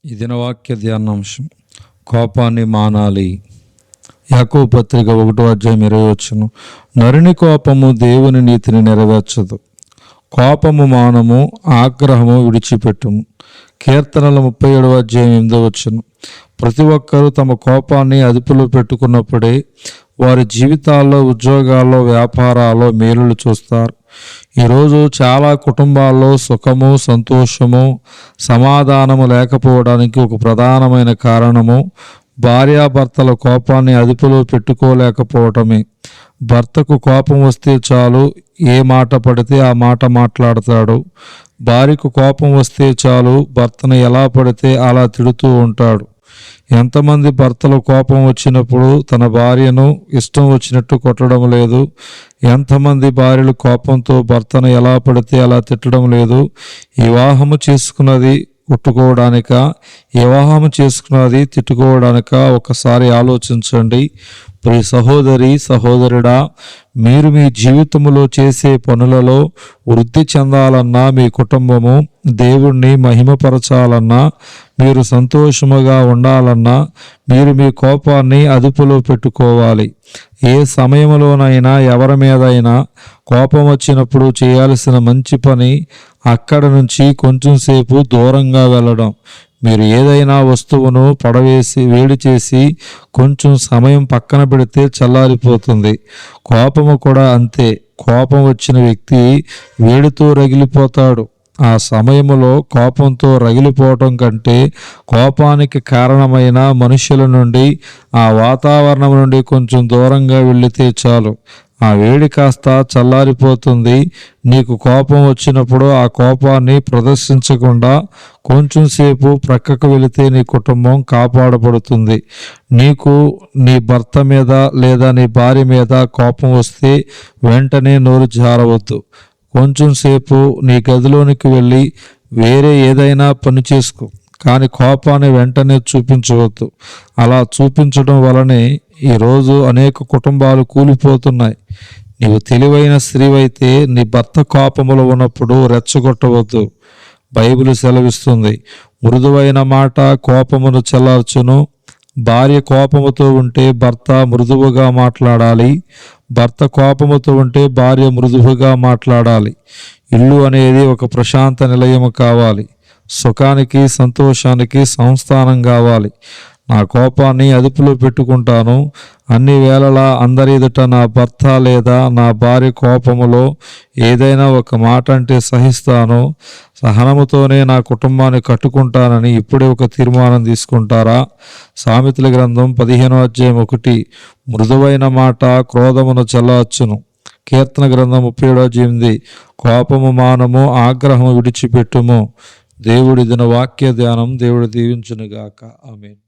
ఈ దినవాక్య ధ్యానాంశం, కోపాన్ని మానాలి. యాకోబు పత్రిక 1:20 నరుని కోపము దేవుని నీతిని నెరవేర్చదు. కోపము మానము, ఆగ్రహము విడిచిపెట్టుము. కీర్తనల 37:8 ప్రతి ఒక్కరూ తమ కోపాన్ని అదుపులో పెట్టుకున్నప్పుడే వారి జీవితాల్లో, ఉద్యోగాల్లో, వ్యాపారాల్లో మేలులు చూస్తారు. ఈరోజు చాలా కుటుంబాల్లో సుఖము, సంతోషము, సమాధానము లేకపోవడానికి ఒక ప్రధానమైన కారణము భార్యాభర్తల కోపాన్ని అదుపులో పెట్టుకోలేకపోవటమే. భర్తకు కోపం వస్తే చాలు, ఏ మాట పడితే ఆ మాట మాట్లాడతాడు. భార్యకు కోపం వస్తే చాలు, భర్తను ఎలా పడితే అలా తిడుతూ ఉంటాడు. ఎంతమంది భర్తలు కోపం వచ్చినప్పుడు తన భార్యను ఇష్టం వచ్చినట్టు కొట్టడం లేదు? ఎంతమంది భార్యలు కోపంతో భర్తను ఎలా పడితే అలా తిట్టడం లేదు? వివాహము చేసుకున్నది కొట్టుకోవడానిక, వివాహం చేసుకున్నది తిట్టుకోవడానిక? ఒకసారి ఆలోచించండి. ప్రియ సహోదరి, సహోదరుడా, మీరు మీ జీవితంలో చేసే పనులలో వృద్ధి చెందాలన్నా, మీ కుటుంబము దేవుణ్ణి మహిమపరచాలన్నా, మీరు సంతోషముగా ఉండాలన్నా, మీరు మీ కోపాన్ని అదుపులో పెట్టుకోవాలి. ఏ సమయంలోనైనా ఎవరి మీదైనా కోపం వచ్చినప్పుడు చేయాల్సిన మంచి పని అక్కడ నుంచి కొంచెం సేపు దూరంగా వెళ్ళడం. మీరు ఏదైనా వస్తువును పడవేసి వేడి చేసి కొంచెం సమయం పక్కన పెడితే చల్లారిపోతుంది. కోపము కూడా అంతే. కోపం వచ్చిన వ్యక్తి వేడితో రగిలిపోతాడు. ఆ సమయంలో కోపంతో రగిలిపోవటం కంటే కోపానికి కారణమైన మనుషుల నుండి, ఆ వాతావరణం నుండి కొంచెం దూరంగా వెళితే చాలు. ఆ వేడి కాస్త చల్లారిపోతుంది. నీకు కోపం వచ్చినప్పుడు ఆ కోపాన్ని ప్రదర్శించకుండా కొంచెం సేపు ప్రక్కకు వెళితే నీ కుటుంబం కాపాడబడుతుంది. నీకు నీ భర్త మీద లేదా నీ భార్య మీద కోపం వస్తే వెంటనే నోరు జారవద్దు. కొంచెం సేపు నీ గదిలోనికి వెళ్ళి వేరే ఏదైనా పని చేసుకో, కానీ కోపాన్ని వెంటనే చూపించవద్దు. అలా చూపించడం వలనే ఈరోజు అనేక కుటుంబాలు కూలిపోతున్నాయి. నీవు తెలివైన స్త్రీవైతే నీ భర్త కోపములో ఉన్నప్పుడు రెచ్చగొట్టవద్దు. బైబిల్ సెలవిస్తుంది, మృదువైన మాట కోపమును చల్లార్చును. భార్య కోపముతో ఉంటే భర్త మృదువుగా మాట్లాడాలి. భర్త కోపముతో ఉంటే భార్య మృదువుగా మాట్లాడాలి. ఇల్లు అనేది ఒక ప్రశాంత నిలయము కావాలి. సుఖానికి, సంతోషానికి సంస్థానం కావాలి. నా కోపాన్ని అదుపులో పెట్టుకుంటాను. అన్ని వేళలా అందరి ఎదుట నా భర్త లేదా నా భార్య కోపములో ఏదైనా ఒక మాట అంటే సహిస్తాను. సహనముతోనే నా కుటుంబాన్ని కట్టుకుంటానని ఇప్పుడే ఒక తీర్మానం తీసుకుంటారా? సామెతల గ్రంథం 15:1 మృదువైన మాట క్రోధమును చల్లార్చును. కీర్తన గ్రంథం 37:8 కోపము మానము, ఆగ్రహము విడిచిపెట్టుము. దేవుడి దిన వాక్య ధ్యానం దేవుడు దీవించునుగాక. ఆమేన్.